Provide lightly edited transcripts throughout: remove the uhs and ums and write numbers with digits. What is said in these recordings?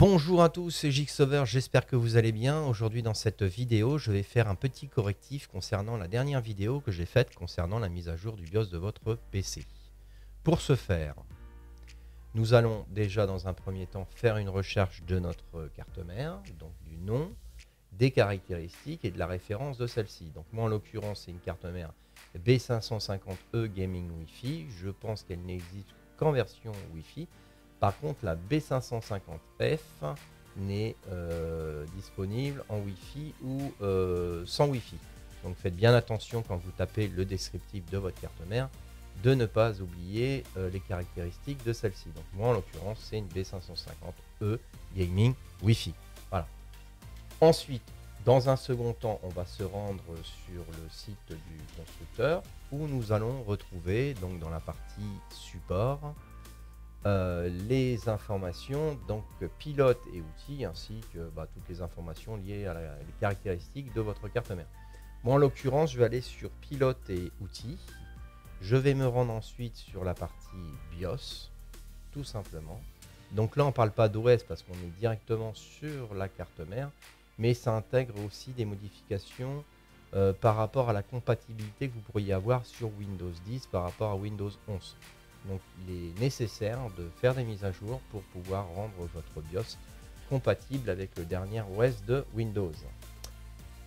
Bonjour à tous, c'est Jigsaver, j'espère que vous allez bien. Aujourd'hui dans cette vidéo, je vais faire un petit correctif concernant la dernière vidéo que j'ai faite concernant la mise à jour du BIOS de votre PC. Pour ce faire, nous allons déjà dans un premier temps faire une recherche de notre carte mère, donc du nom, des caractéristiques et de la référence de celle-ci. Donc moi en l'occurrence c'est une carte mère B550E Gaming Wi-Fi, je pense qu'elle n'existe qu'en version Wi-Fi. Par contre, la B550F n'est disponible en Wi-Fi ou sans Wi-Fi. Donc faites bien attention quand vous tapez le descriptif de votre carte mère de ne pas oublier les caractéristiques de celle-ci. Donc moi en l'occurrence c'est une B550E Gaming Wi-Fi. Voilà. Ensuite, dans un second temps, on va se rendre sur le site du constructeur où nous allons retrouver donc dans la partie support les informations, donc pilote et outils, ainsi que toutes les informations liées à les caractéristiques de votre carte mère. Moi en l'occurrence je vais aller sur pilote et outils, je vais me rendre ensuite sur la partie BIOS tout simplement. Donc là on ne parle pas d'OS parce qu'on est directement sur la carte mère, mais ça intègre aussi des modifications par rapport à la compatibilité que vous pourriez avoir sur Windows 10 par rapport à Windows 11. Donc il est nécessaire de faire des mises à jour pour pouvoir rendre votre BIOS compatible avec le dernier OS de Windows.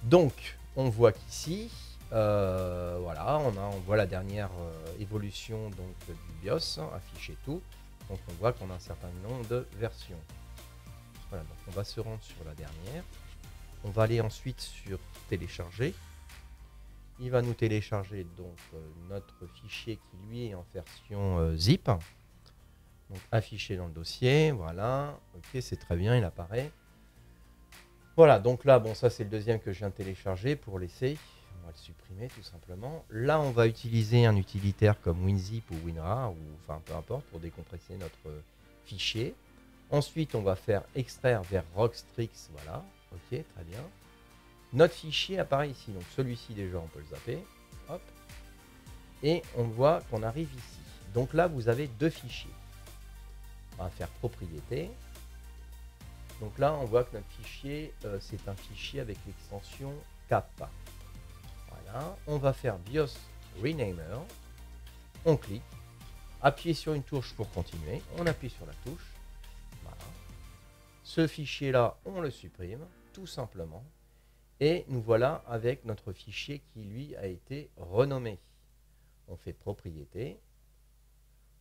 Donc on voit qu'ici, voilà, on voit la dernière évolution donc, du BIOS, affiché tout. Donc on voit qu'on a un certain nombre de versions. Voilà, donc on va se rendre sur la dernière. On va aller ensuite sur télécharger. Il va nous télécharger donc notre fichier qui lui est en version zip. Donc affiché dans le dossier, voilà. Ok, c'est très bien, il apparaît. Voilà, donc là, bon, ça c'est le deuxième que je viens de télécharger pour l'essai. On va le supprimer tout simplement. Là, on va utiliser un utilitaire comme WinZip ou WinRAR, ou enfin peu importe, pour décompresser notre fichier. Ensuite, on va faire extraire vers Rockstrix, voilà. Ok, très bien. Notre fichier apparaît ici, donc celui-ci déjà on peut le zapper, hop, et on voit qu'on arrive ici. Donc là vous avez deux fichiers. On va faire propriété. Donc là on voit que notre fichier c'est un fichier avec l'extension cap. Voilà, on va faire BIOS Renamer, on clique, appuyez sur une touche pour continuer, on appuie sur la touche, voilà. Ce fichier là on le supprime tout simplement. Et nous voilà avec notre fichier qui lui a été renommé. On fait propriété.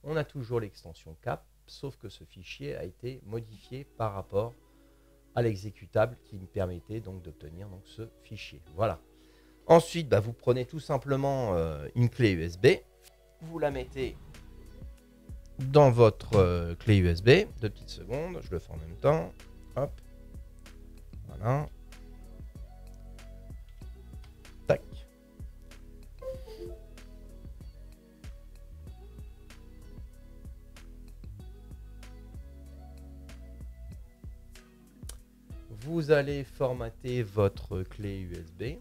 On a toujours l'extension cap, sauf que ce fichier a été modifié par rapport à l'exécutable qui me permettait donc d'obtenir ce fichier. Voilà. Ensuite, vous prenez tout simplement une clé USB. Vous la mettez dans votre clé USB. 2 petites secondes, je le fais en même temps. Hop. Voilà. Vous allez formater votre clé USB.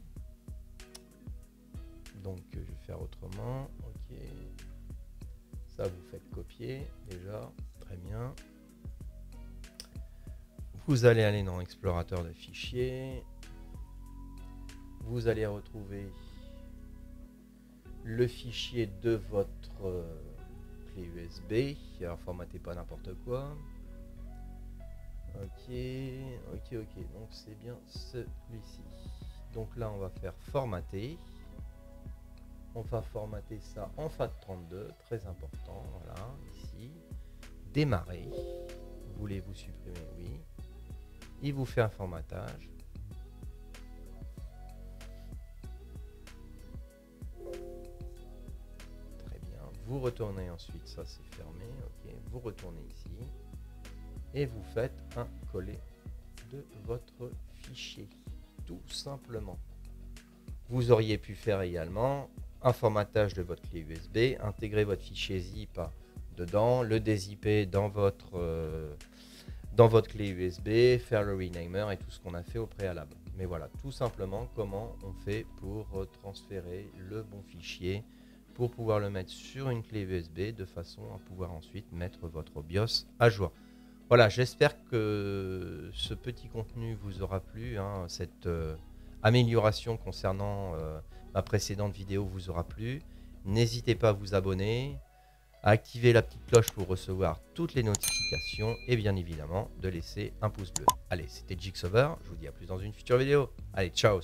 Donc je vais faire autrement. Ok. Ça vous faites copier déjà. Très bien. Vous allez aller dans l'explorateur de fichiers. Vous allez retrouver le fichier de votre clé USB. Alors formatez pas n'importe quoi. Ok, donc c'est bien celui-ci. Donc là on va faire formater. On va formater ça en FAT32, très important, voilà, ici. Démarrer. Voulez-vous supprimer? Oui. Il vous fait un formatage. Très bien. Vous retournez ensuite, ça c'est fermé, ok. Vous retournez ici. Et vous faites un coller de votre fichier, tout simplement. Vous auriez pu faire également un formatage de votre clé USB, intégrer votre fichier zip dedans, le dézipper dans votre clé USB, faire le renamer et tout ce qu'on a fait au préalable. Mais voilà, tout simplement comment on fait pour transférer le bon fichier, pour pouvoir le mettre sur une clé USB de façon à pouvoir ensuite mettre votre BIOS à jour. Voilà, j'espère que ce petit contenu vous aura plu, hein, cette amélioration concernant ma précédente vidéo vous aura plu. N'hésitez pas à vous abonner, à activer la petite cloche pour recevoir toutes les notifications et bien évidemment de laisser un pouce bleu. Allez, c'était Jigsover, je vous dis à plus dans une future vidéo. Allez, ciao!